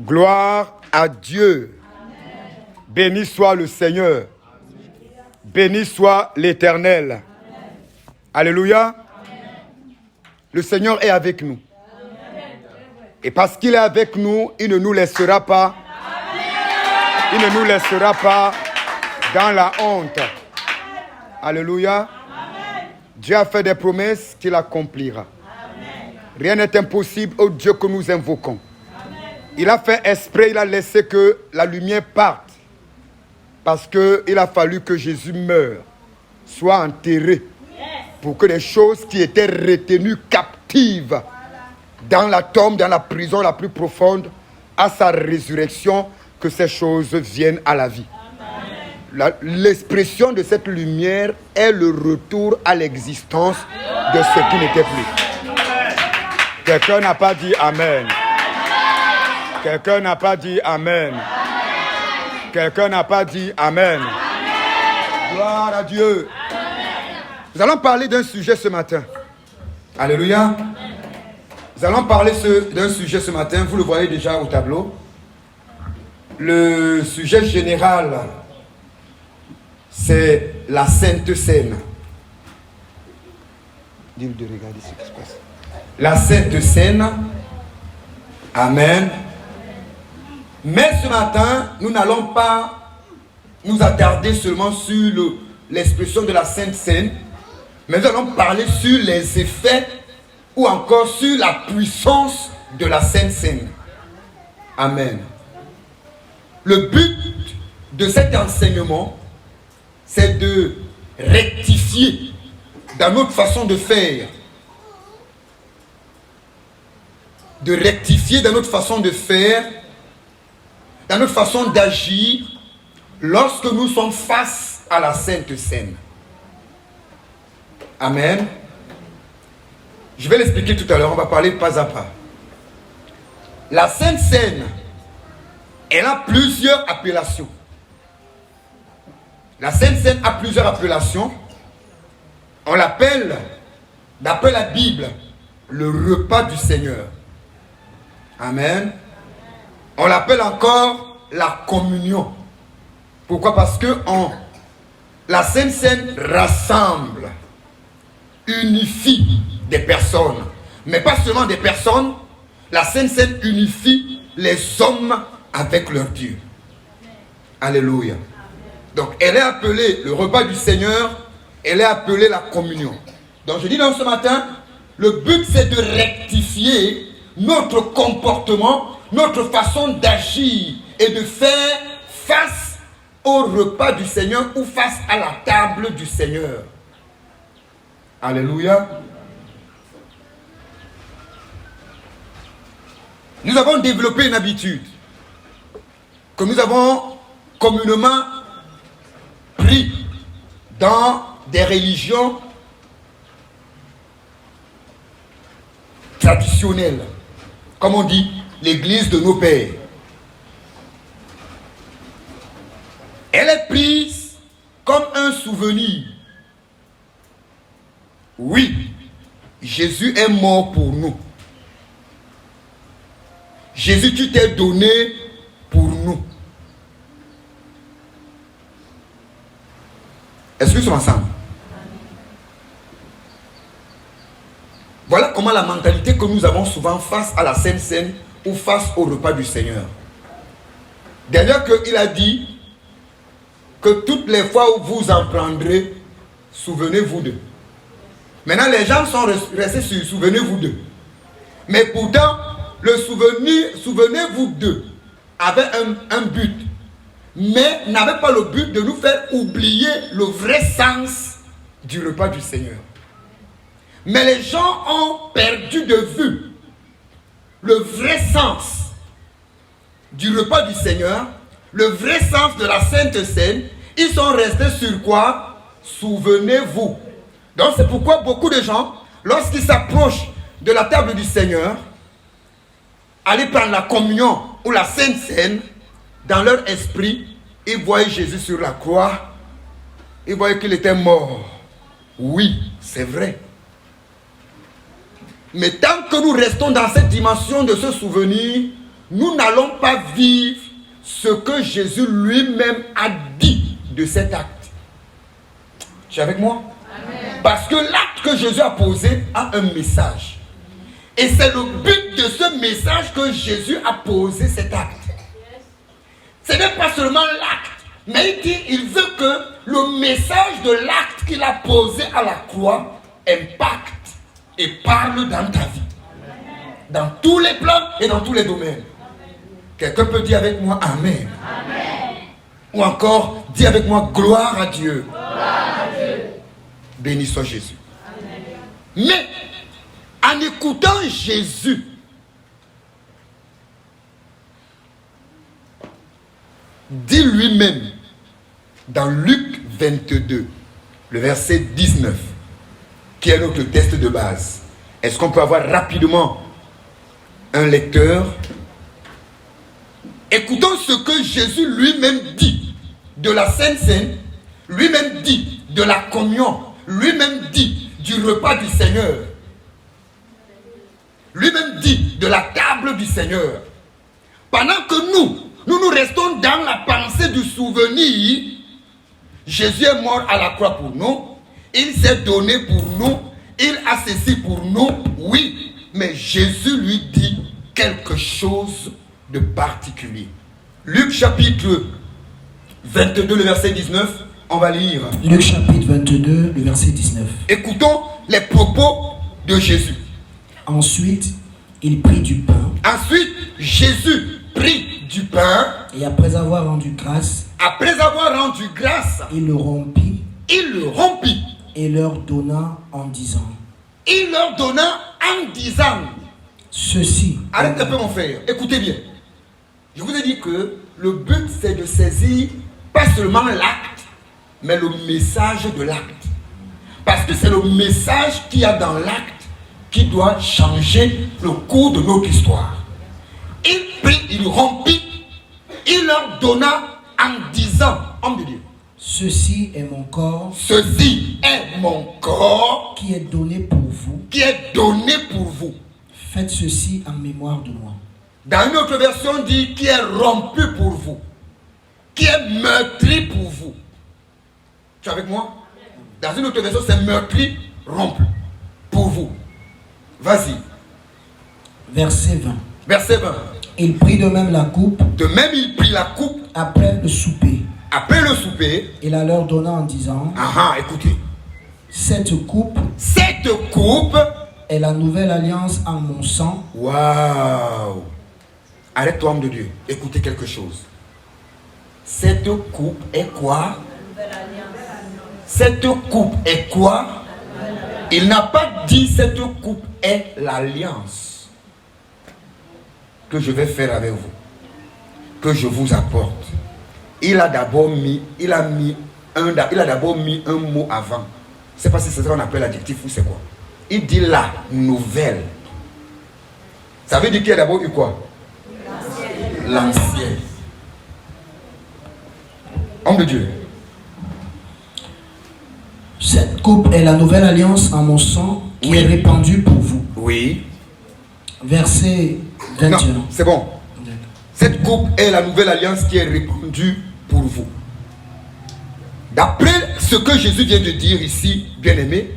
Gloire à Dieu. Amen. Béni soit le Seigneur. Amen. Béni soit l'Éternel. Amen. Alléluia. Amen. Le Seigneur est avec nous. Amen. Et parce qu'il est avec nous, il ne nous laissera pas. Amen. Il ne nous laissera pas dans la honte. Alléluia. Amen. Dieu a fait des promesses qu'il accomplira. Amen. Rien n'est impossible au Dieu que nous invoquons. Il a fait exprès, il a laissé que la lumière parte. Parce qu'il a fallu que Jésus meure, soit enterré. Pour que les choses qui étaient retenues captives dans la tombe, dans la prison la plus profonde, à sa résurrection, que ces choses viennent à la vie. L'expression de cette lumière est le retour à l'existence de ce qui n'était plus. Quelqu'un n'a pas dit Amen. Quelqu'un n'a pas dit Amen. Quelqu'un n'a pas dit Amen. Gloire à Dieu. Nous allons parler d'un sujet ce matin. Alléluia. Nous allons parler d'un sujet ce matin. Vous le voyez déjà au tableau. Le sujet général, c'est la Sainte Seine. Dis-le de regarder ce qui se passe. La Sainte Seine. Amen. Mais ce matin, nous n'allons pas nous attarder seulement sur l'expression de la Sainte Seine, mais nous allons parler sur les effets ou encore sur la puissance de la Sainte Seine. Amen. Le but de cet enseignement, c'est de rectifier dans notre façon de faire. De rectifier dans notre façon de faire, dans notre façon d'agir, lorsque nous sommes face à la Sainte Seine. Amen. Je vais l'expliquer tout à l'heure, on va parler pas à pas. La Sainte Seine, elle a plusieurs appellations. La Sainte Seine a plusieurs appellations. On l'appelle, d'après la Bible, le repas du Seigneur. Amen. On l'appelle encore la communion. Pourquoi? Parce que la Sainte Seine rassemble, unifie des personnes. Mais pas seulement des personnes, la Sainte Seine unifie les hommes avec leur Dieu. Alléluia. Donc elle est appelée le repas du Seigneur, elle est appelée la communion. Donc je dis donc ce matin, le but c'est de rectifier notre comportement, notre façon d'agir et de faire face au repas du Seigneur ou face à la table du Seigneur. Alléluia. Nous avons développé une habitude que nous avons communément pris dans des religions traditionnelles. Comme on dit, l'église de nos pères. Elle est prise comme un souvenir. Oui, Jésus est mort pour nous. Jésus, tu t'es donné pour nous. Est-ce que nous sommes ensemble? Voilà comment la mentalité que nous avons souvent face à la Sainte Seine ou face au repas du Seigneur. D'ailleurs qu'il a dit que toutes les fois où vous en prendrez, souvenez-vous d'eux. Maintenant les gens sont restés sur souvenez-vous d'eux. Mais pourtant, le souvenez-vous d'eux avait un but. Mais n'avait pas le but de nous faire oublier le vrai sens du repas du Seigneur. Mais les gens ont perdu de vue le vrai sens du repas du Seigneur, le vrai sens de la Sainte Seine. Ils sont restés sur quoi? Souvenez-vous. Donc c'est pourquoi beaucoup de gens, lorsqu'ils s'approchent de la table du Seigneur, aller prendre la communion ou la Sainte Seine, dans leur esprit, ils voyaient Jésus sur la croix, ils voyaient qu'il était mort. Oui, c'est vrai. Mais tant que nous restons dans cette dimension de ce souvenir, nous n'allons pas vivre ce que Jésus lui-même a dit de cet acte. Tu es avec moi? Amen. Parce que l'acte que Jésus a posé a un message. Et c'est le but de ce message que Jésus a posé cet acte. Ce n'est pas seulement l'acte, mais il veut que le message de l'acte qu'il a posé à la croix impacte et parle dans ta vie. Dans tous les plans et dans tous les domaines. Quelqu'un peut dire avec moi Amen. Amen. Ou encore, dis avec moi gloire à Dieu. Gloire à Dieu. Béni soit Jésus. Amen. Mais, en écoutant Jésus, dit lui-même, dans Luc 22, le verset 19, qui est notre texte de base. Est-ce qu'on peut avoir rapidement un lecteur? Écoutons ce que Jésus lui-même dit de la Sainte Seine, lui-même dit de la communion, lui-même dit du repas du Seigneur, lui-même dit de la table du Seigneur. Pendant que nous restons dans la pensée du souvenir, Jésus est mort à la croix pour nous, il s'est donné pour nous, il a ceci pour nous, oui, mais Jésus lui dit quelque chose de particulier. Luc chapitre 22, le verset 19, on va lire. Luc chapitre 22, le verset 19. Écoutons les propos de Jésus. Ensuite, il prit du pain. Ensuite, Jésus prit du pain. Et après avoir rendu grâce, il le rompit. Et leur donna en disant. Ceci. Arrête un peu mon frère, écoutez bien. Je vous ai dit que le but c'est de saisir pas seulement l'acte, mais le message de l'acte. Parce que c'est le message qu'il y a dans l'acte qui doit changer le cours de notre histoire. Il prit, il rompit, il leur donna en disant, homme de Dieu, ceci est mon corps. Ceci est mon corps qui est donné pour vous. Faites ceci en mémoire de moi. Dans une autre version dit qui est rompu pour vous, qui est meurtri pour vous. Tu es avec moi? Dans une autre version c'est meurtri, rompu pour vous. Vas-y. Verset 20. Verset 20. Il prit de même la coupe. De même il prit la coupe. Après le souper. Il la leur donna en disant. Écoutez. Cette coupe est la nouvelle alliance en mon sang. Waouh! Arrête-toi, homme de Dieu. Écoutez quelque chose. Cette coupe est quoi? Cette coupe est quoi? Il n'a pas dit cette coupe est l'alliance que je vais faire avec vous, que je vous apporte. Il a d'abord mis un mot avant. Je ne sais pas si c'est ça qu'on appelle l'adjectif ou c'est quoi. Il dit la nouvelle. Ça veut dire qu'il y a d'abord eu quoi? L'ancienne. Homme de Dieu. Cette coupe est la nouvelle alliance en mon sang qui est répandue pour vous. Oui. Verset 21. Non, c'est bon. Cette coupe est la nouvelle alliance qui est répandue pour vous. D'après ce que Jésus vient de dire ici, bien-aimé,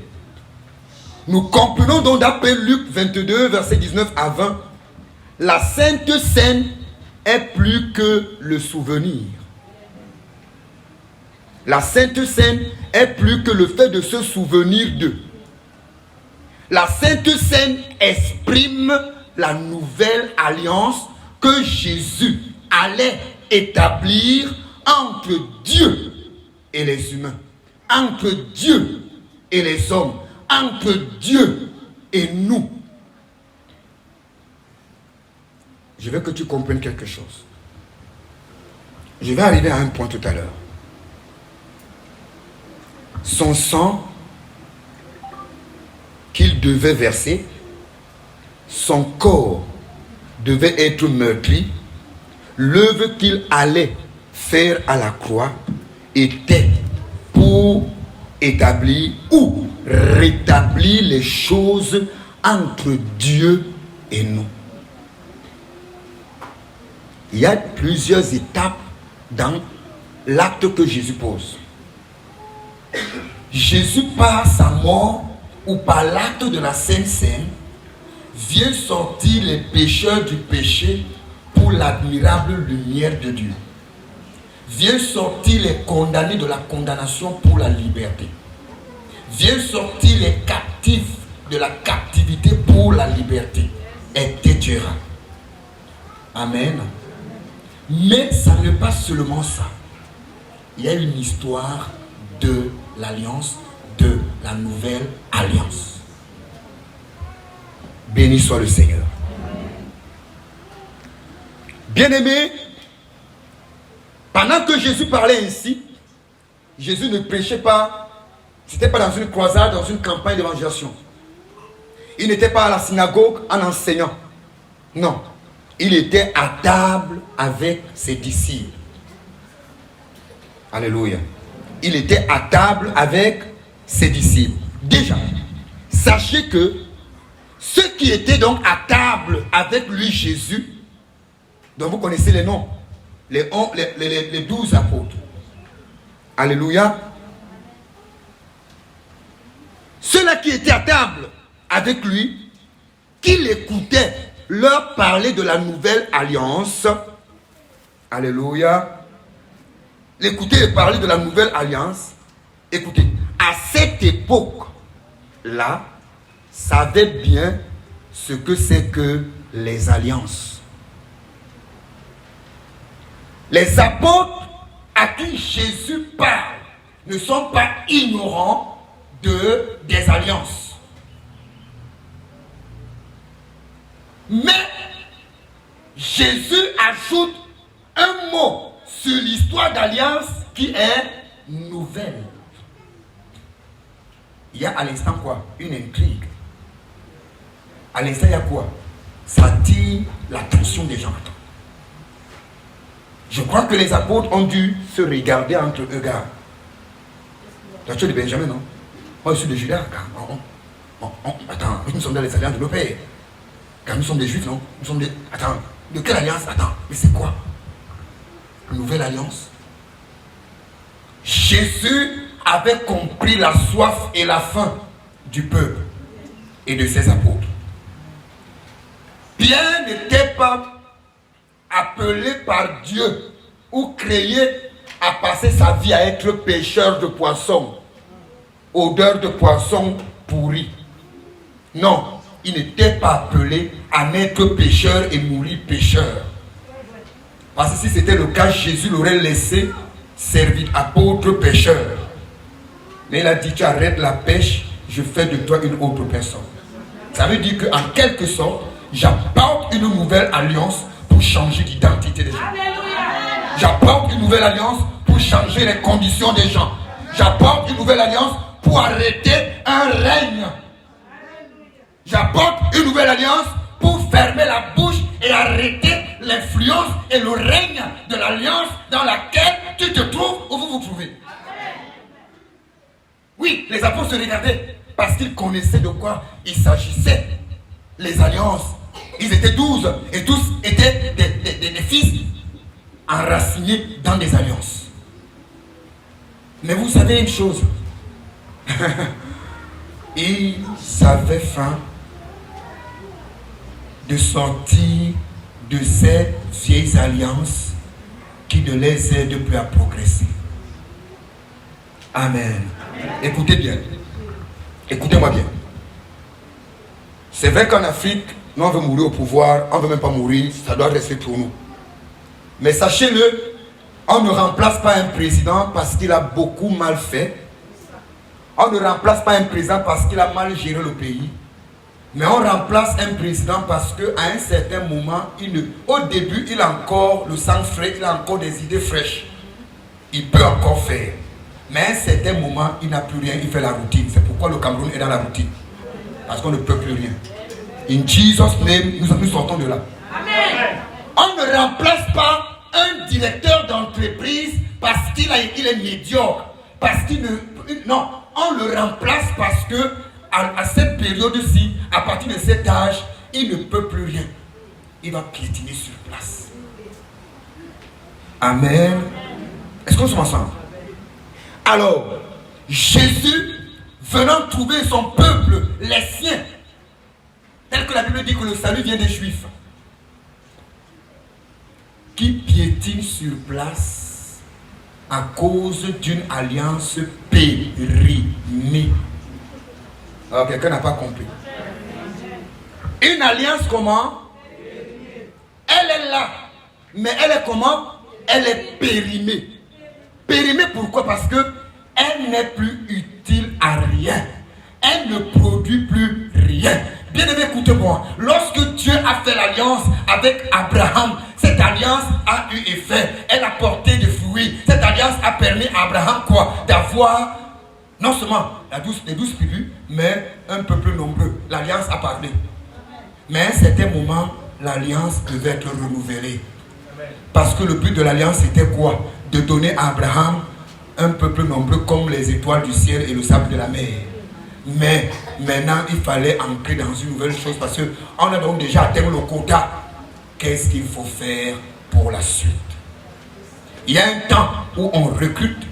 nous comprenons donc d'après Luc 22, verset 19 à 20, la Sainte Seine est plus que le souvenir. La Sainte Seine est plus que le fait de se souvenir d'eux. La Sainte Seine exprime la nouvelle alliance que Jésus allait établir entre Dieu et les humains, entre Dieu et les hommes, entre Dieu et nous. Je veux que tu comprennes quelque chose. Je vais arriver à un point tout à l'heure. Son sang qu'il devait verser, son corps devait être meurtri, l'œuvre qu'il allait faire à la croix était pour établir ou rétablir les choses entre Dieu et nous. Il y a plusieurs étapes dans l'acte que Jésus pose. Jésus, par sa mort ou par l'acte de la Sainte Seine, vient sortir les pécheurs du péché pour l'admirable lumière de Dieu. Vient sortir les condamnés de la condamnation pour la liberté. Vient sortir les captifs de la captivité pour la liberté, etc. Amen. Mais ça n'est pas seulement ça. Il y a une histoire de l'alliance, de la nouvelle alliance. Béni soit le Seigneur. Bien-aimés, pendant que Jésus parlait ainsi, Jésus ne prêchait pas, c'était pas dans une croisade, dans une campagne d'évangélisation. Il n'était pas à la synagogue en enseignant. Non, il était à table avec ses disciples. Alléluia. Il était à table avec ses disciples. Déjà, sachez que ceux qui étaient donc à table avec lui, Jésus, dont vous connaissez les noms, les 12 apôtres. Alléluia. Ceux-là qui étaient à table avec lui, qui l'écoutaient, leur parlaient de la nouvelle alliance. Alléluia. L'écouter et parler de la nouvelle alliance. Écoutez, à cette époque-là, savaient bien ce que c'est que les alliances. Les apôtres à qui Jésus parle ne sont pas ignorants des alliances. Mais Jésus ajoute un mot sur l'histoire d'alliance qui est nouvelle. Il y a à l'instant quoi? Une intrigue. À l'instant, il y a quoi? Ça attire l'attention des gens. Je crois que les apôtres ont dû se regarder entre eux. Gars. Toi, tu es de Benjamin, non? Moi, je suis de Judas. Attends, nous sommes dans les alliances de nos pères. Car nous sommes des juifs, non? Nous sommes des... Attends, de quelle alliance? Attends, mais c'est quoi? Une nouvelle alliance? Jésus avait compris la soif et la faim du peuple et de ses apôtres. Pierre n'était pas appelé par Dieu ou créé à passer sa vie à être pêcheur de poissons, odeur de poissons pourris. Non, il n'était pas appelé à naître pécheur et mourir pécheur. Parce que si c'était le cas, Jésus l'aurait laissé servir apôtre pécheur. Mais il a dit, tu arrêtes la pêche, je fais de toi une autre personne. Ça veut dire qu'en quelque sorte, j'apporte une nouvelle alliance pour changer l'identité des gens. J'apporte une nouvelle alliance pour changer les conditions des gens. J'apporte une nouvelle alliance pour arrêter un règne. J'apporte une nouvelle alliance pour fermer la bouche et arrêter l'influence et le règne de l'alliance dans laquelle tu te trouves ou vous vous trouvez. Oui, les apôtres se regardaient parce qu'ils connaissaient de quoi il s'agissait. Les alliances, ils étaient 12 et tous étaient des fils enracinés dans des alliances. Mais vous savez une chose, ils avaient faim de sortir de ces vieilles alliances qui ne les aident plus à progresser. Amen. Écoutez bien. Écoutez-moi bien. C'est vrai qu'en Afrique, nous on veut mourir au pouvoir, on ne veut même pas mourir, ça doit rester pour nous. Mais sachez-le, on ne remplace pas un président parce qu'il a beaucoup mal fait. On ne remplace pas un président parce qu'il a mal géré le pays. Mais on remplace un président parce qu'à un certain moment, au début, il a encore le sang frais, il a encore des idées fraîches. Il peut encore faire. Mais à un certain moment, il n'a plus rien, il fait la routine. C'est pourquoi le Cameroun est dans la routine. Parce qu'on ne peut plus rien. In Jesus' name, nous sortons de là. Amen. On ne remplace pas un directeur d'entreprise parce qu'il est médiocre. Parce qu'il ne... Non, on le remplace parce que à cette période-ci, à partir de cet âge, il ne peut plus rien. Il va piétiner sur place. Amen. Est-ce qu'on se ensemble? Alors, Jésus, venant trouver son peuple, les siens, tel que la Bible dit que le salut vient des Juifs, qui piétinent sur place à cause d'une alliance périmée. Alors, quelqu'un n'a pas compris. Une alliance comment? Elle est là. Mais elle est comment? Elle est périmée. Périmée pourquoi? Parce que elle n'est plus utile à rien. Elle ne produit plus rien. Bien aimé, écoutez-moi. Lorsque Dieu a fait l'alliance avec Abraham, cette alliance a eu effet. Elle a porté des fruits. Cette alliance a permis à Abraham quoi? D'avoir non seulement les 12 tribus, mais un peuple nombreux. L'alliance a parlé. Mais à un certain moment, l'alliance devait être renouvelée. Parce que le but de l'alliance était quoi? De donner à Abraham un peuple nombreux comme les étoiles du ciel et le sable de la mer. Mais maintenant, il fallait entrer dans une nouvelle chose parce qu'on a donc déjà atteint le quota. Qu'est-ce qu'il faut faire pour la suite? Il y a un temps où on recrute,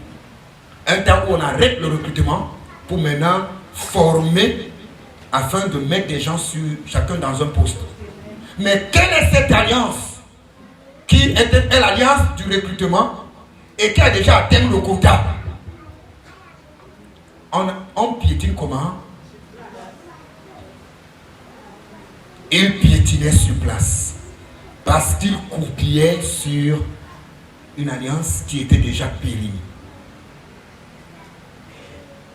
un temps où on arrête le recrutement pour maintenant former afin de mettre des gens sur chacun dans un poste. Mais quelle est cette alliance qui était l'alliance du recrutement et qui a déjà atteint le quota? On piétine comment? Il piétinait sur place parce qu'il coupillait sur une alliance qui était déjà périmée.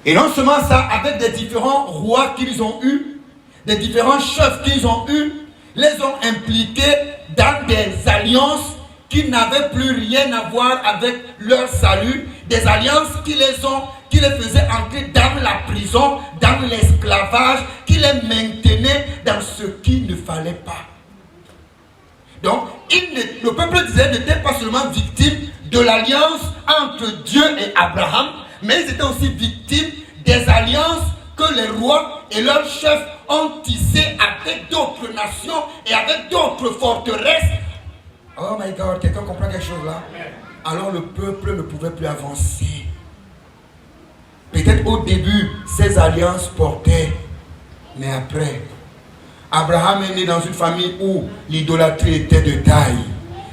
Et non seulement ça, avec des différents rois qu'ils ont eus, des différents chefs qu'ils ont eus, les ont impliqués dans des alliances qui n'avaient plus rien à voir avec leur salut, des alliances qui les faisaient entrer dans la prison, dans l'esclavage, qui les maintenaient dans ce qu'il ne fallait pas. Donc, le peuple d'Israël n'était pas seulement victime de l'alliance entre Dieu et Abraham, mais ils étaient aussi victimes des alliances que les rois et leurs chefs ont tissées avec d'autres nations et avec d'autres forteresses. Oh my God, quelqu'un comprend quelque chose là? Alors le peuple ne pouvait plus avancer. Peut-être au début, ces alliances portaient, mais après, Abraham est né dans une famille où l'idolâtrie était de taille.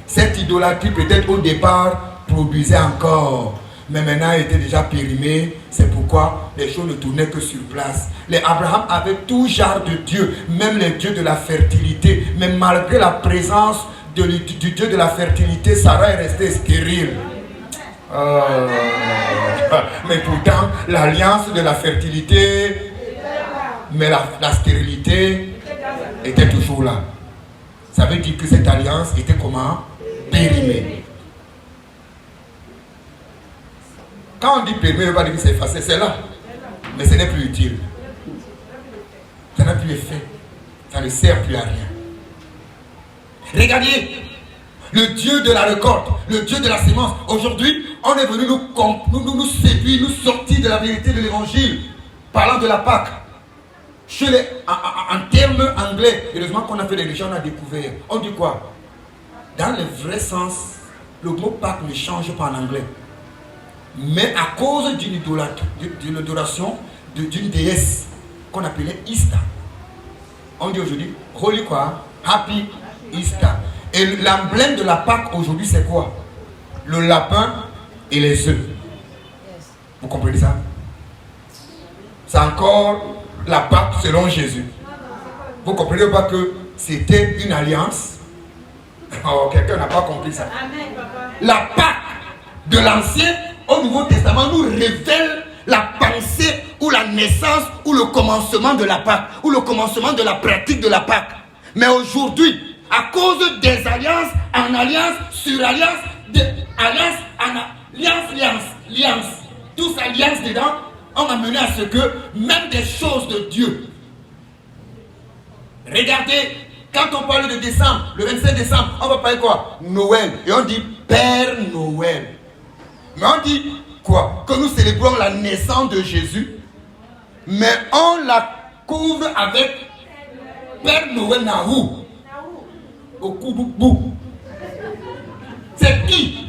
Cette idolâtrie peut-être au départ produisait encore, mais maintenant elle était déjà périmée. C'est pourquoi les choses ne tournaient que sur place. Les Abraham avait tout genre de dieux, même les dieux de la fertilité. Mais malgré la présence du dieu de la fertilité, Sarah est restée stérile. Mais pourtant, l'alliance de la fertilité, mais la stérilité était toujours là. Ça veut dire que cette alliance était comment? Périmée. Quand on dit périmée, on ne veut pas dire que c'est effacé, c'est là. Mais ce n'est plus utile. Ça n'a plus effet. Ça ne sert plus à rien. Regardez, le Dieu de la récolte, le Dieu de la sémence. Aujourd'hui, on est venu nous séduire, nous sortir de la vérité de l'évangile, parlant de la Pâque. En termes anglais, heureusement qu'on a fait des religions, on a découvert. On dit quoi? Dans le vrai sens, le mot Pâque ne change pas en anglais. Mais à cause d'une adoration d'une déesse qu'on appelait Easter, on dit aujourd'hui Holy quoi? Happy Easter. Et l'emblème de la Pâque aujourd'hui c'est quoi? Le lapin et les œufs. Vous comprenez ça? C'est encore la Pâque selon Jésus. Vous comprenez pas que c'était une alliance? Oh, quelqu'un n'a pas compris ça. La Pâque de l'Ancien au Nouveau Testament nous révèle la pensée ou la naissance ou le commencement de la Pâque ou le commencement de la pratique de la Pâque. Mais aujourd'hui, à cause des alliances en alliance sur alliance, alliance en alliance, tous alliances dedans, on a mené à ce que même des choses de Dieu. Regardez, quand on parle de décembre, le 25 décembre, on va parler quoi? Noël. Et on dit Père Noël. Mais on dit quoi? Que nous célébrons la naissance de Jésus, mais on la couvre avec Père Noël Nahou. Au Kouboubou. c'est qui?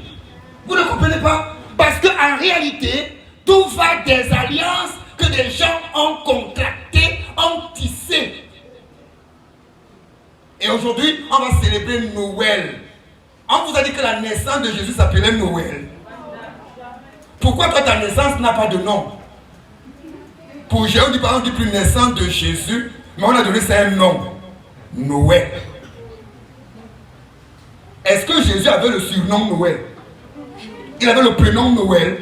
Vous ne comprenez pas? Parce qu'en réalité, tout va des alliances que des gens ont contractées, ont tissées. Et aujourd'hui, on va célébrer Noël. On vous a dit que la naissance de Jésus s'appelait Noël. Pourquoi toi, ta naissance n'a pas de nom? Pour Jésus, on ne dit plus naissance de Jésus, mais on a donné ça un nom. Noël. Est-ce que Jésus avait le surnom Noël? Il avait le prénom Noël.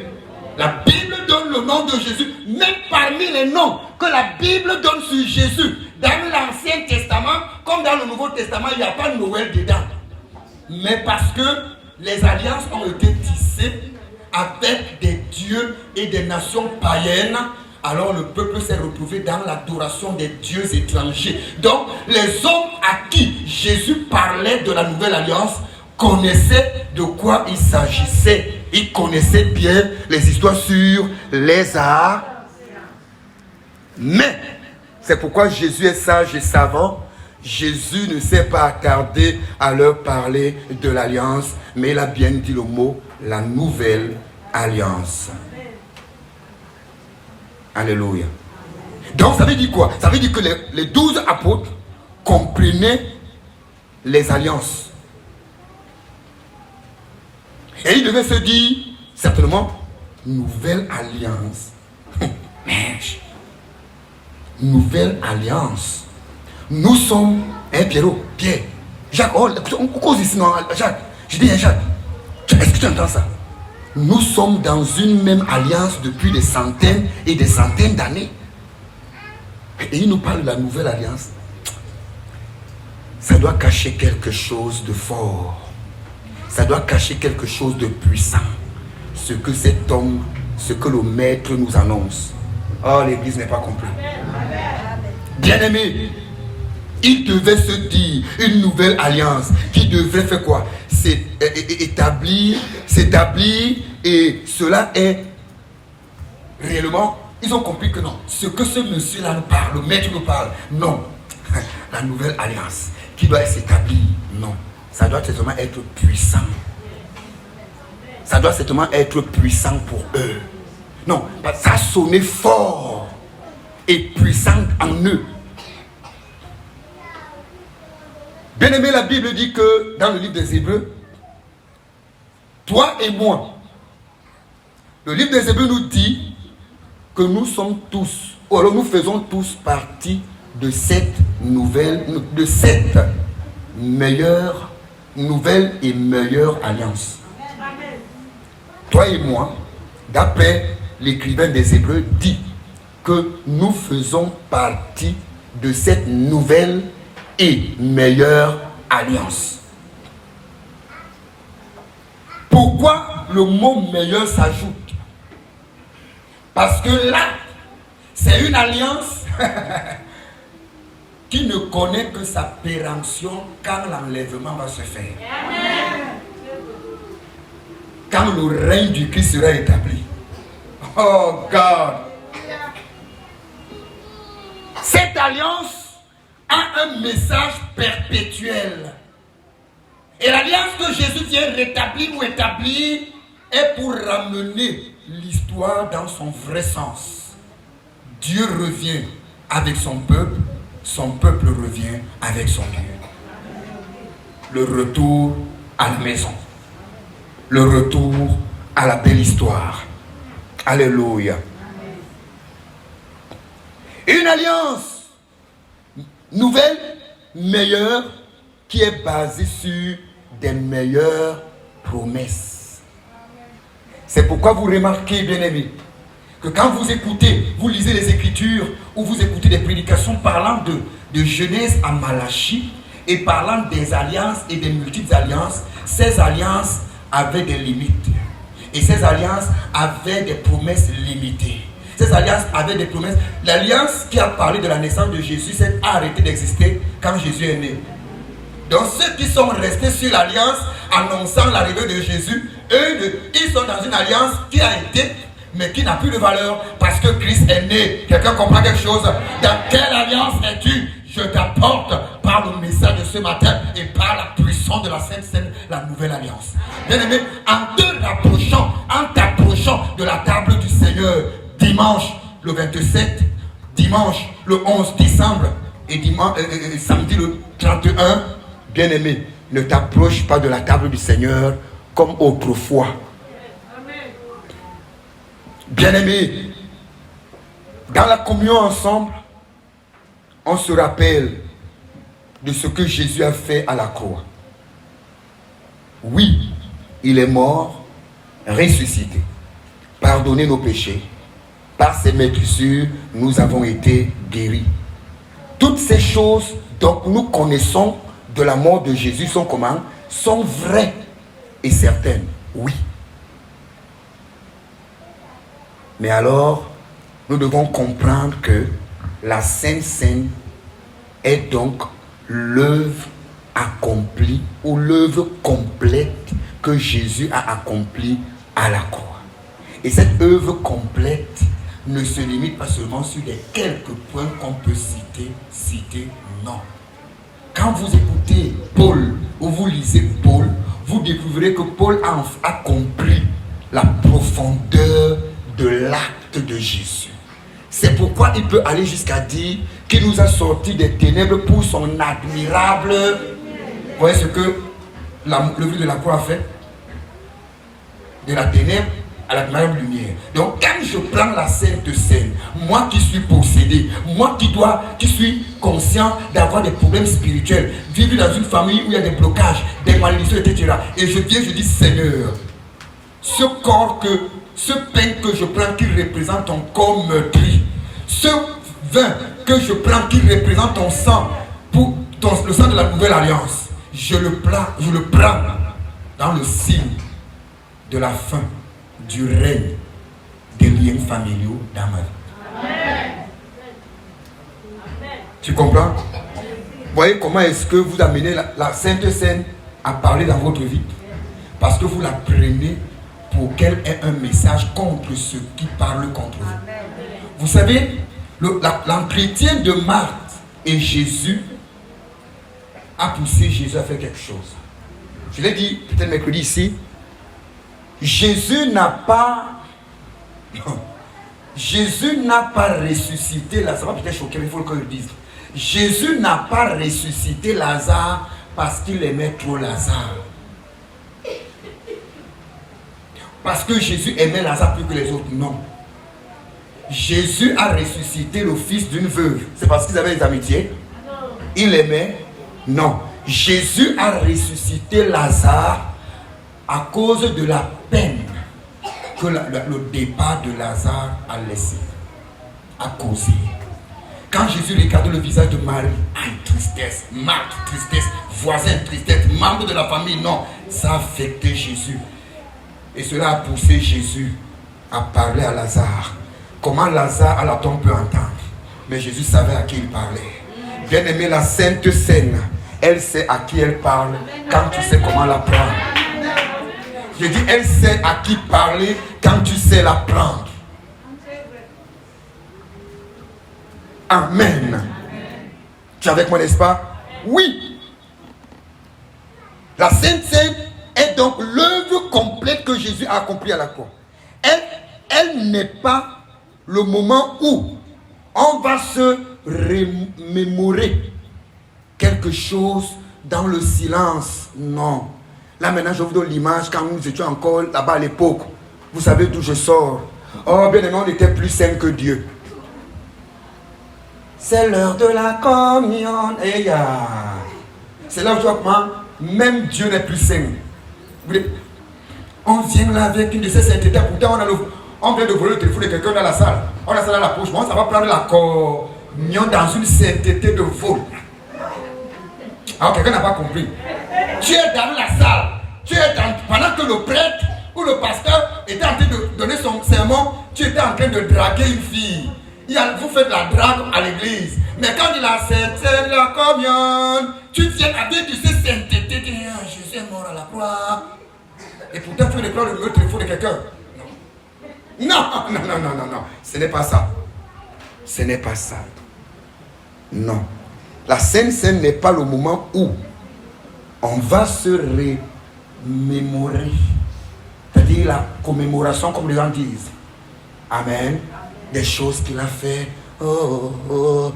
La Bible donne le nom de Jésus, même parmi les noms que la Bible donne sur Jésus. Dans l'Ancien Testament, comme dans le Nouveau Testament, il n'y a pas de Noël dedans. Mais parce que les alliances ont été tissées avec des dieux et des nations païennes, alors le peuple s'est retrouvé dans l'adoration des dieux étrangers. Donc, les hommes à qui Jésus parlait de la nouvelle alliance connaissaient de quoi il s'agissait. Ils connaissaient bien les histoires sur les arts. Mais, c'est pourquoi Jésus est sage et savant. Jésus ne s'est pas attardé à leur parler de l'alliance, mais il a bien dit le mot, la nouvelle alliance. Alléluia. Donc ça veut dire quoi? Ça veut dire que les 12 apôtres comprenaient les alliances. Et ils devaient se dire, certainement, nouvelle alliance. Nouvelle alliance. Nous sommes, Pierrot, Pierre, Jacques, on cause ici, non, Jacques, je dis, Jacques, est-ce que tu entends ça? Nous sommes dans une même alliance depuis des centaines et des centaines d'années. Et il nous parle de la nouvelle alliance. Ça doit cacher quelque chose de fort. Ça doit cacher quelque chose de puissant. Ce que cet homme, ce que le maître nous annonce. Oh, l'église n'est pas complète. Bien-aimé, il devait se dire une nouvelle alliance qui devrait faire quoi? S'établir, et cela est réellement, ils ont compris que non, ce que ce monsieur-là nous parle, le maître nous parle, non, la nouvelle alliance qui doit s'établir, non, ça doit certainement être puissant. Ça doit certainement être puissant pour eux. Non, ça sonnait fort et puissant en eux. Bien aimé, la Bible dit que dans le livre des Hébreux, toi et moi, le livre des Hébreux nous dit que nous sommes tous, ou alors nous faisons tous partie de cette nouvelle et meilleure alliance. Toi et moi, d'après l'écrivain des Hébreux, dit que nous faisons partie de cette nouvelle et meilleure alliance. Pourquoi le mot meilleur s'ajoute? Parce que là, c'est une alliance qui ne connaît que sa péremption quand l'enlèvement va se faire. Quand le règne du Christ sera établi. Oh God! Cette alliance a un message perpétuel. Et l'alliance que Jésus vient rétablir ou établir est pour ramener l'histoire dans son vrai sens. Dieu revient avec son peuple revient avec son Dieu. Le retour à la maison. Le retour à la belle histoire. Alléluia. Une alliance nouvelle, meilleure, qui est basée sur des meilleures promesses. C'est pourquoi vous remarquez, bien-aimés, que quand vous écoutez, vous lisez les Écritures ou vous écoutez des prédications parlant de Genèse à Malachie et parlant des alliances et des multiples alliances, ces alliances avaient des limites. Et ces alliances avaient des promesses limitées. Ces alliances avaient des promesses. L'alliance qui a parlé de la naissance de Jésus s'est arrêtée d'exister quand Jésus est né. Donc ceux qui sont restés sur l'alliance annonçant l'arrivée de Jésus, eux, ils sont dans une alliance qui a été, mais qui n'a plus de valeur parce que Christ est né. Quelqu'un comprend quelque chose? Dans quelle alliance es-tu? Je t'apporte par le message de ce matin et par la puissance de la Sainte Seine, la nouvelle alliance. Bien-aimé, en t'approchant de la table du Seigneur, dimanche le 27, dimanche le 11 décembre et samedi le 31, bien-aimé, ne t'approche pas de la table du Seigneur comme autrefois. Bien-aimé, dans la communion ensemble, on se rappelle de ce que Jésus a fait à la croix. Oui, il est mort, ressuscité, pardonné nos péchés. Par ses maîtrisures, nous avons été guéris. Toutes ces choses dont nous connaissons de la mort de Jésus sont comment? Sont vraies et certaines, oui. Mais alors, nous devons comprendre que la Sainte Seine est donc l'œuvre accomplie ou l'œuvre complète que Jésus a accomplie à la croix. Et cette œuvre complète ne se limite pas seulement sur les quelques points qu'on peut citer, non. Quand vous écoutez Paul ou vous lisez Paul, vous découvrirez que Paul a compris la profondeur de l'acte de Jésus. C'est pourquoi il peut aller jusqu'à dire qu'il nous a sortis des ténèbres pour son admirable. Vous voyez ce que le vie de la croix a fait? De la ténèbre à l'admirable lumière. Donc quand je prends la Sainte Seine, moi qui suis possédé, moi qui suis conscient d'avoir des problèmes spirituels, vivre dans une famille où il y a des blocages, des malédictions, etc. Et je viens, je dis Seigneur, ce pain que je prends qui représente ton corps meurtri, ce vin que je prends qui représente ton sang, le sang de la nouvelle alliance, je le prends dans le signe de la fin du règne des liens familiaux dans ma vie. Amen. Tu comprends? Vous voyez comment est-ce que vous amenez la Sainte Seine à parler dans votre vie? Parce que vous la prenez pour qu'elle ait un message contre ceux qui parlent contre vous. Amen. Vous savez, l'entretien de Marthe et Jésus a poussé Jésus à faire quelque chose. Je l'ai dit peut-être mercredi ici. Jésus n'a pas ressuscité Lazare. Ça va peut-être choquer, mais il faut que je le dise. Jésus n'a pas ressuscité Lazare parce qu'il aimait trop Lazare. Parce que Jésus aimait Lazare plus que les autres, non. Jésus a ressuscité le fils d'une veuve. C'est parce qu'ils avaient des amitiés? Il aimait? Non. Jésus a ressuscité Lazare à cause de la peine que le départ de Lazare a laissé, a causé. Quand Jésus regardait le visage de Marie, une tristesse, Marthe, tristesse, voisin, tristesse, membre de la famille, non, ça a affecté Jésus. Et cela a poussé Jésus à parler à Lazare. Comment Lazare à la tombe peut entendre? Mais Jésus savait à qui il parlait. Bien aimé, la Sainte Seine, elle sait à qui elle parle quand tu sais comment la prendre. Je dis, elle sait à qui parler quand tu sais la prendre. Amen. Tu es avec moi, n'est-ce pas? Oui. La Sainte Seine est donc l'œuvre complète que Jésus a accomplie à la croix. Elle n'est pas le moment où on va se remémorer quelque chose dans le silence. Non. Là maintenant je vous donne l'image quand nous étions encore là-bas à l'époque. Vous savez d'où je sors. Oh bien aimé, on était plus saints que Dieu. C'est l'heure de la communion. C'est là où tu vois comment même Dieu n'est plus saint. On vient là avec une de ces saintetés. Pourtant on vient de voler le téléphone de quelqu'un dans la salle. On a ça dans la poche. Bon, ça va prendre la communion dans une sainteté de vol. Alors quelqu'un n'a pas compris. Tu es dans la salle. Pendant que le prêtre ou le pasteur était en train de donner son sermon, tu étais en train de draguer une fille. Vous faites la drague à l'église. Mais quand il a c'est la communion, tu viens avec de ces saintetés. Jésus est mort à la croix. Et pourtant tu veux prendre le téléphone de quelqu'un. Non. Ce n'est pas ça. Ce n'est pas ça. Non. La Sainte Seine n'est pas le moment où on va se remémorer. C'est-à-dire la commémoration, comme les gens disent. Amen. Des choses qu'il a fait. Oh, oh,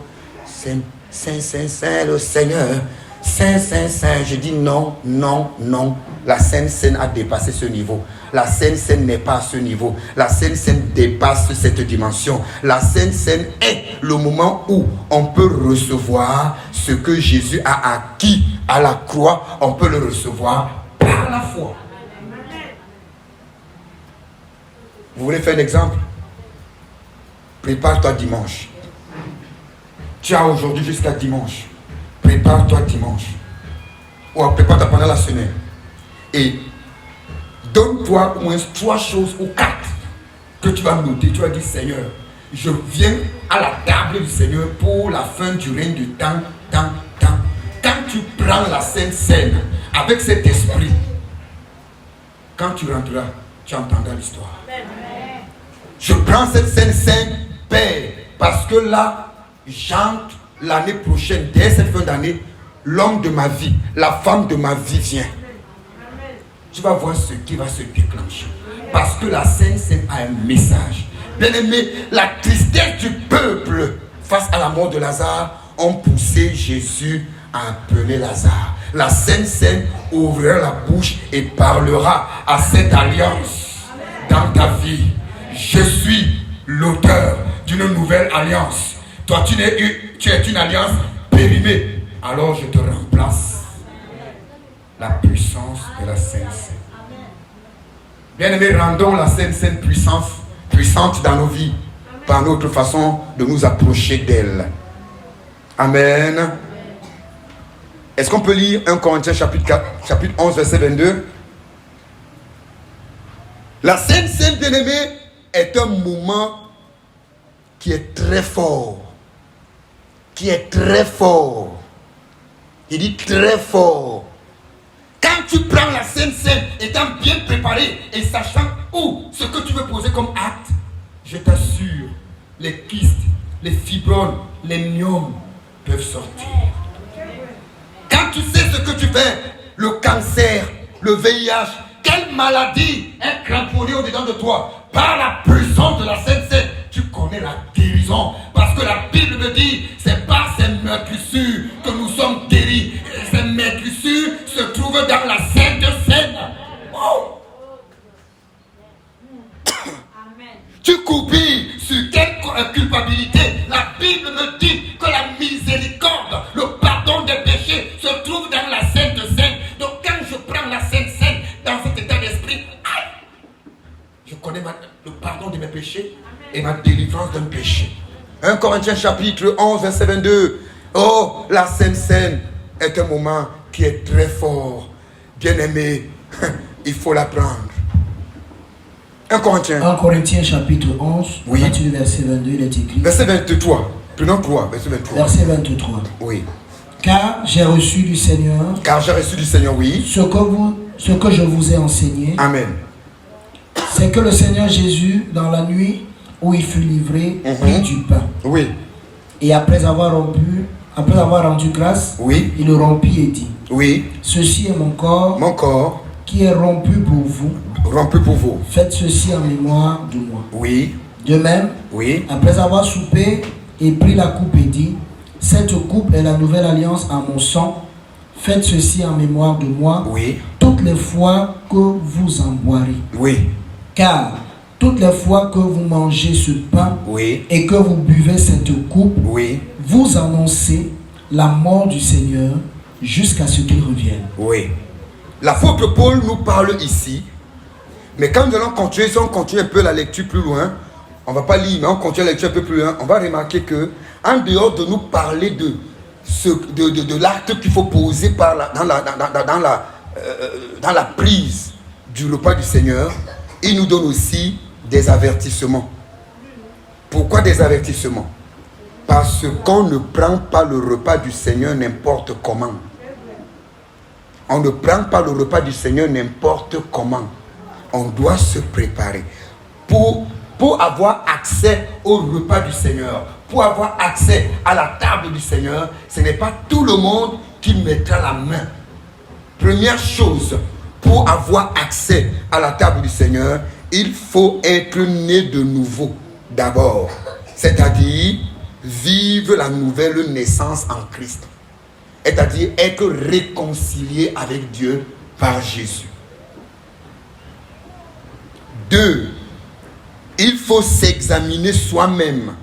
Saint, Saint, Saint, Saint, le Seigneur. Saint, Saint, Saint. Je dis non, non, non. La Sainte Seine a dépassé ce niveau. La Sainte Seine n'est pas à ce niveau. La Sainte Seine dépasse cette dimension. La Sainte Seine est le moment où on peut recevoir ce que Jésus a acquis à la croix. On peut le recevoir par la foi. Vous voulez faire un exemple? Prépare-toi dimanche. Tu as aujourd'hui jusqu'à dimanche. Prépare-toi dimanche. Ou prépare-toi pendant la semaine. Et donne-toi au moins 3 choses ou 4 que tu vas noter. Tu vas dire, Seigneur, je viens à la table du Seigneur pour la fin du règne du temps, temps, temps. Quand tu prends la Sainte Seine avec cet esprit, quand tu rentreras, tu entendras l'histoire. Je prends cette Sainte Seine, Père, parce que là, j'entre l'année prochaine, dès cette fin d'année, l'homme de ma vie, la femme de ma vie vient. Tu vas voir ce qui va se déclencher. Parce que la Sainte Seine a un message. Bien aimé, la tristesse du peuple face à la mort de Lazare ont poussé Jésus à appeler Lazare. La Sainte Seine ouvrira la bouche et parlera à cette alliance dans ta vie. Je suis l'auteur d'une nouvelle alliance. Toi, tu es une alliance périmée. Alors je te remplace. La puissance de la Sainte Seine. Bien-aimés, rendons la Sainte Seine puissante dans nos vies par notre façon de nous approcher d'elle. Amen. Est-ce qu'on peut lire 1 Corinthiens chapitre 11, verset 22? La Sainte Seine, bien-aimés, est un moment qui est très fort. Qui est très fort. Il dit très fort. Quand tu prends la Sainte Seine, étant bien préparé et sachant où ce que tu veux poser comme acte, je t'assure, les kystes, les fibromes, les myomes peuvent sortir. Quand tu sais ce que tu fais, le cancer, le VIH, quelle maladie est cramponnée au-dedans de toi, par la puissance de la Sainte Seine, tu connais la guérison. Parce que la Bible me dit, c'est par ces meurtrissures que nous sommes guéris. Et ces meurtrissures se trouvent dans la Sainte Seine. Oh. Tu coupilles sur quelle culpabilité? La Bible me dit que la miséricorde, le pardon des péchés se trouve dans la Sainte Seine. Donc quand je prends la Sainte Seine dans cet état d'esprit, je connais le pardon de mes péchés et ma délivrance d'un péché. 1 Corinthiens chapitre 11, verset 22. Oh, la Sainte Seine est un moment qui est très fort. Bien-aimé, il faut l'apprendre. 1 Corinthiens chapitre 11, oui. Verset 22, il est écrit. Verset 23. Prenons 3, verset 23. Verset 23. Oui. Car j'ai reçu du Seigneur. Oui. Ce que je vous ai enseigné. Amen. C'est que le Seigneur Jésus, dans la nuit où il fut livré, prit du pain. Oui. Et après avoir rendu grâce, oui. Il le rompit et dit. Oui. Ceci est mon corps. Mon corps. Qui est rompu pour vous. Rompu pour vous. Faites ceci en mémoire de moi. Oui. De même, oui. Après avoir soupé, il prit la coupe et dit, cette coupe est la nouvelle alliance en mon sang. Faites ceci en mémoire de moi. Oui. Toutes les fois que vous en boirez. Oui. Car toutes les fois que vous mangez ce pain, oui. Et que vous buvez cette coupe, oui. Vous annoncez la mort du Seigneur jusqu'à ce qu'il revienne. Oui. L'apôtre Paul nous parle ici, mais quand nous allons continuer, si on continue un peu la lecture plus loin, on ne va pas lire, mais on continue la lecture un peu plus loin, on va remarquer que, en dehors de nous parler de l'acte qu'il faut poser dans la prise du repas du Seigneur, il nous donne aussi des avertissements. Pourquoi des avertissements? Parce qu'on ne prend pas le repas du Seigneur n'importe comment. On ne prend pas le repas du Seigneur n'importe comment. On doit se préparer. Pour pour avoir accès au repas du Seigneur, pour avoir accès à la table du Seigneur, ce n'est pas tout le monde qui mettra la main. Première chose, pour avoir accès à la table du Seigneur, il faut être né de nouveau d'abord. C'est-à-dire, vivre la nouvelle naissance en Christ. C'est-à-dire, être réconcilié avec Dieu par Jésus. 2. Il faut s'examiner soi-même.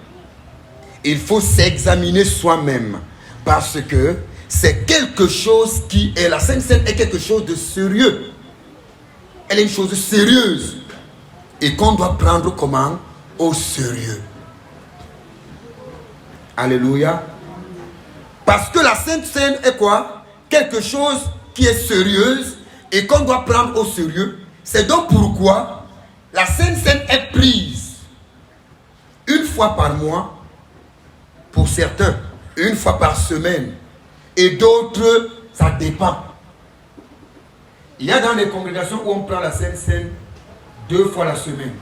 Il faut s'examiner soi-même. Parce que c'est quelque chose qui est... La Sainte Seine est quelque chose de sérieux. Elle est une chose sérieuse. Et qu'on doit prendre comment? Au sérieux. Alléluia. Parce que la Sainte Seine est quoi? Quelque chose qui est sérieuse et qu'on doit prendre au sérieux. C'est donc pourquoi la Sainte Seine est prise une fois par mois, pour certains, une fois par semaine, et d'autres, ça dépend. Il y a dans les congrégations où on prend la Sainte Seine 2 fois la semaine.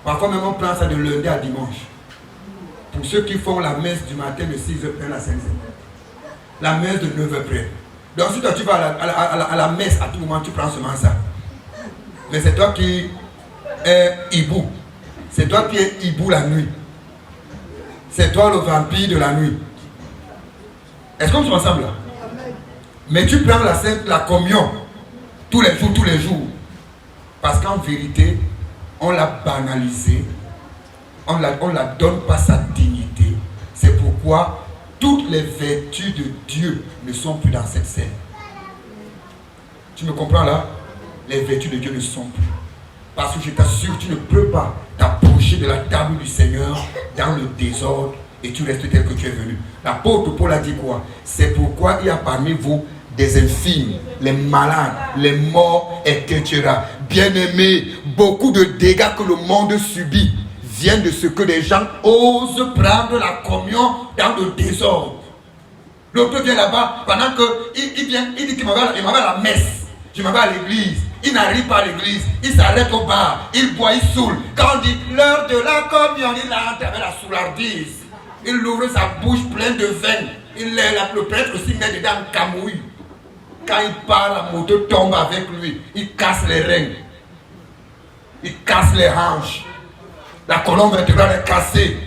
Parfois même on prend ça de lundi à dimanche. Pour ceux qui font la messe du matin de 6h près la Sainte Seine. La messe de 9h près. Donc si toi tu vas à la messe à tout moment, tu prends seulement ça. Mais c'est toi qui es hibou. C'est toi qui es hibou la nuit. C'est toi le vampire de la nuit. Est-ce qu'on se ressemble là? Mais tu prends la communion tous les jours. Parce qu'en vérité, on l'a banalisé. On ne la donne pas sa dignité. C'est pourquoi toutes les vertus de Dieu ne sont plus dans cette scène. Tu me comprends là? Les vertus de Dieu ne sont plus. Parce que je t'assure, tu ne peux pas t'approcher de la table du Seigneur dans le désordre et tu restes tel que tu es venu. L'apôtre Paul a dit quoi? C'est pourquoi il y a parmi vous des infirmes, les malades, les morts, etc. Bien-aimés, beaucoup de dégâts que le monde subit viennent de ce que les gens osent prendre la communion dans le désordre. L'autre vient là-bas, pendant qu'il vient, il dit qu'il m'en va à la messe, je m'en vais à l'église. Il n'arrive pas à l'église, il s'arrête au bar, il boit, il saoule. Quand on dit l'heure de la communion, il entre avec la soulardise. Il ouvre sa bouche pleine de veines. Le prêtre aussi met dedans un camouille. Quand il part, la moto tombe avec lui. Il casse les reins. Il casse les hanches. La colonne vertébrale est cassée.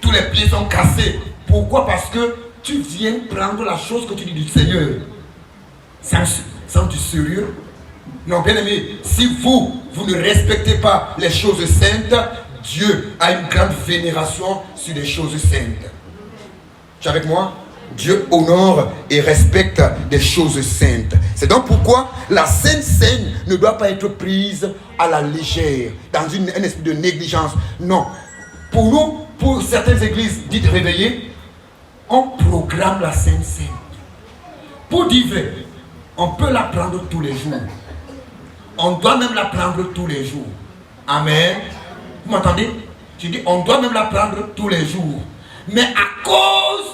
Tous les pieds sont cassés. Pourquoi? Parce que tu viens prendre la chose que tu dis du Seigneur. Sans du sérieux. Non, bien aimé, si vous ne respectez pas les choses saintes, Dieu a une grande vénération sur les choses saintes. Tu es avec moi? Dieu honore et respecte des choses saintes. C'est donc pourquoi la Sainte Seine ne doit pas être prise à la légère, dans un esprit de négligence. Non. Pour nous, pour certaines églises dites réveillées, on programme la Sainte Seine. Pour divers, on peut la prendre tous les jours. On doit même la prendre tous les jours. Amen. Vous m'entendez? Je dis, on doit même la prendre tous les jours. Mais à cause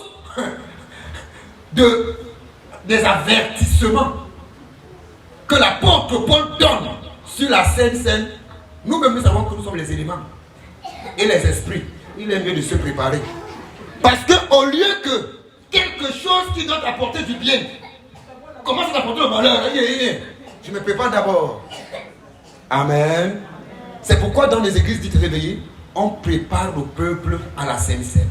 des avertissements que l'apôtre Paul donne sur la Sainte Seine, nous-mêmes nous savons que nous sommes les éléments et les esprits. Il est mieux de se préparer. Parce qu'au lieu que quelque chose qui doit apporter du bien commence à apporter le malheur, je me prépare d'abord. Amen. C'est pourquoi dans les églises dites réveillées, on prépare le peuple à la Sainte Seine.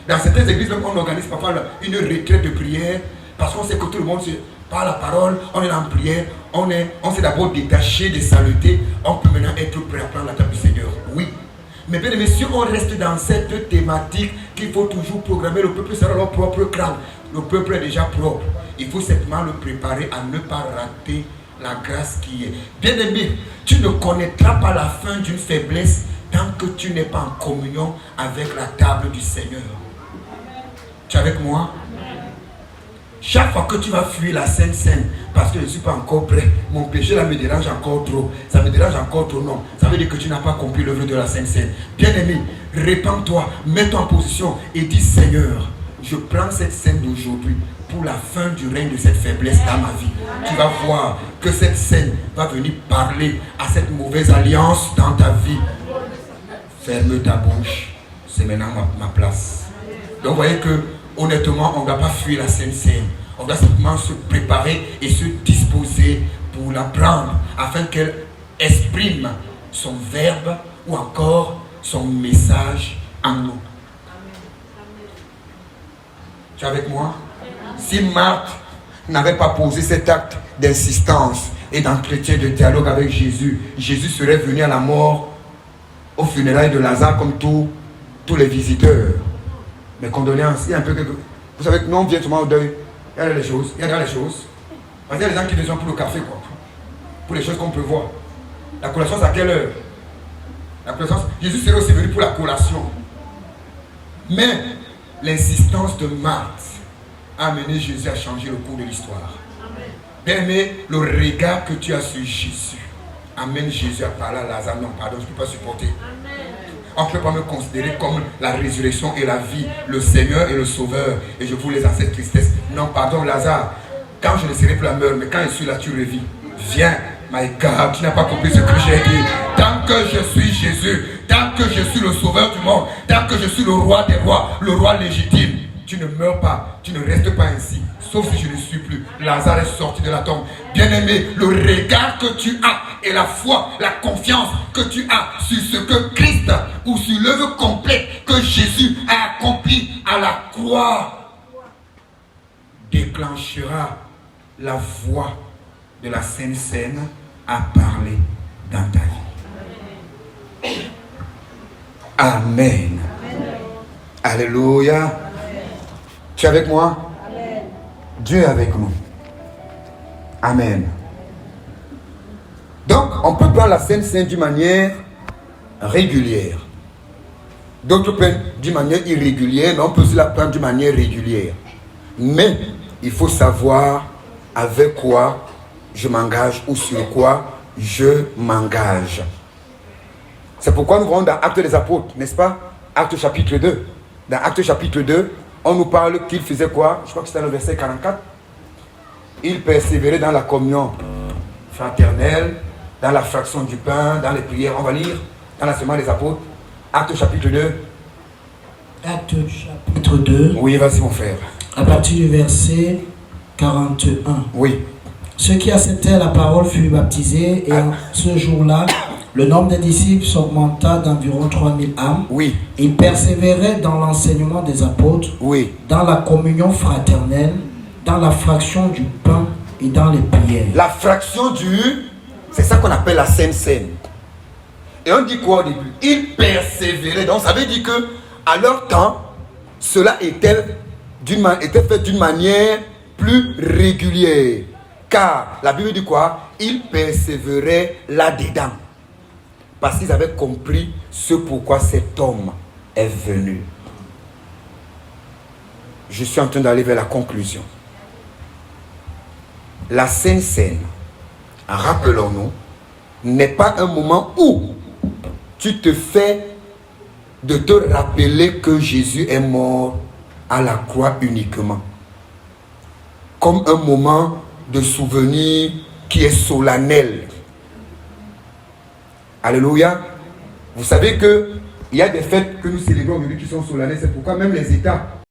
Dans certaines églises, même, on organise parfois une retraite de prière parce qu'on sait que tout le monde par la parole, on est en prière, on s'est d'abord détaché des saletés, on peut maintenant être prêt à prendre la table du Seigneur. Oui. Mais bien aimé, si on reste dans cette thématique qu'il faut toujours programmer, le peuple sera leur propre crâne. Le peuple est déjà propre. Il faut simplement le préparer à ne pas rater la grâce qui est. Bien aimé, tu ne connaîtras pas la fin d'une faiblesse tant que tu n'es pas en communion avec la table du Seigneur. Tu es avec moi? Chaque fois que tu vas fuir la Sainte Seine, parce que je ne suis pas encore prêt, mon péché là me dérange encore trop, ça me dérange encore trop, non. Ça veut dire que tu n'as pas compris l'œuvre de la Sainte Seine. Bien aimé, répands-toi, mets-toi en position et dis Seigneur, je prends cette scène d'aujourd'hui pour la fin du règne de cette faiblesse dans ma vie. Tu vas voir que cette scène va venir parler à cette mauvaise alliance dans ta vie. Ferme ta bouche. C'est maintenant ma place. Donc vous voyez que honnêtement, on ne doit pas fuir la scène. On doit simplement se préparer et se disposer pour la prendre afin qu'elle exprime son verbe ou encore son message en nous. Tu es avec moi? Si Marthe n'avait pas posé cet acte d'insistance et d'entretien de dialogue avec Jésus, Jésus serait venu à la mort au funérailles de Lazare comme tous les visiteurs. Mes condoléances, il y a un peu quelque... Vous savez que nous on vient souvent au deuil. Il y a les choses, il y a les choses. Parce qu'il y a des gens qui besoin pour le café, quoi. Pour les choses qu'on peut voir. La collation, c'est à quelle heure? La collation, Jésus serait aussi venu pour la collation. Mais l'insistance de Marthe a amené Jésus à changer le cours de l'histoire. Bien aimé, le regard que tu as sur Jésus amène Jésus à parler à Lazare. Non, pardon, je ne peux pas supporter. On ne peut pas me considérer comme la résurrection et la vie, le Seigneur et le Sauveur. Et je vous laisse à cette tristesse. Non, pardon, Lazare. Quand je ne serai plus la mort, mais quand je suis là, tu revis. Viens, my God, tu n'as pas compris ce que j'ai dit. Tant que je suis Jésus, tant que je suis le Sauveur du monde, tant que je suis le roi des rois, le roi légitime, tu ne meurs pas, tu ne restes pas ainsi. Sauf si je ne suis plus. Lazare est sorti de la tombe. Bien-aimé, le regard que tu as et la foi, la confiance que tu as sur ce que Christ ou sur l'œuvre complète que Jésus a accompli à la croix déclenchera la voix de la Sainte Seine à parler dans ta vie. Amen. Alléluia. Amen. Tu es avec moi? Amen. Dieu est avec nous. Amen. Donc, on peut prendre la Sainte Seine d'une manière régulière. D'autres prennent d'une manière irrégulière, mais on peut aussi la prendre d'une manière régulière. Mais, il faut savoir avec quoi je m'engage ou sur quoi je m'engage. C'est pourquoi nous voyons dans Actes des Apôtres, n'est-ce pas? Actes chapitre 2. Dans Actes chapitre 2, on nous parle qu'il faisait quoi? Je crois que c'était le verset 44. Il persévérait dans la communion fraternelle, dans la fraction du pain, dans les prières. On va lire dans la Semaine des Apôtres, Actes chapitre 2. Actes chapitre 2. Oui, vas-y mon frère. À partir du verset 41. Oui. Ceux qui acceptaient la parole furent baptisés et ce jour-là, le nombre des disciples s'augmenta d'environ 3000 âmes. Oui. Ils persévéraient dans l'enseignement des apôtres, oui, dans la communion fraternelle, dans la fraction du pain et dans les prières. La fraction c'est ça qu'on appelle la Sainte Seine. Et on dit quoi au début? Ils persévéraient. Donc ça veut dire que à leur temps, cela était fait d'une manière plus régulière. Car la Bible dit quoi? Ils persévéraient là-dedans. Parce qu'ils avaient compris ce pourquoi cet homme est venu. Je suis en train d'aller vers la conclusion. La Sainte Seine, rappelons-nous, n'est pas un moment où tu te fais de te rappeler que Jésus est mort à la croix uniquement. Comme un moment de souvenir qui est solennel. Alléluia. Vous savez qu'il y a des fêtes que nous célébrons aujourd'hui qui sont solennelles. C'est pourquoi même les États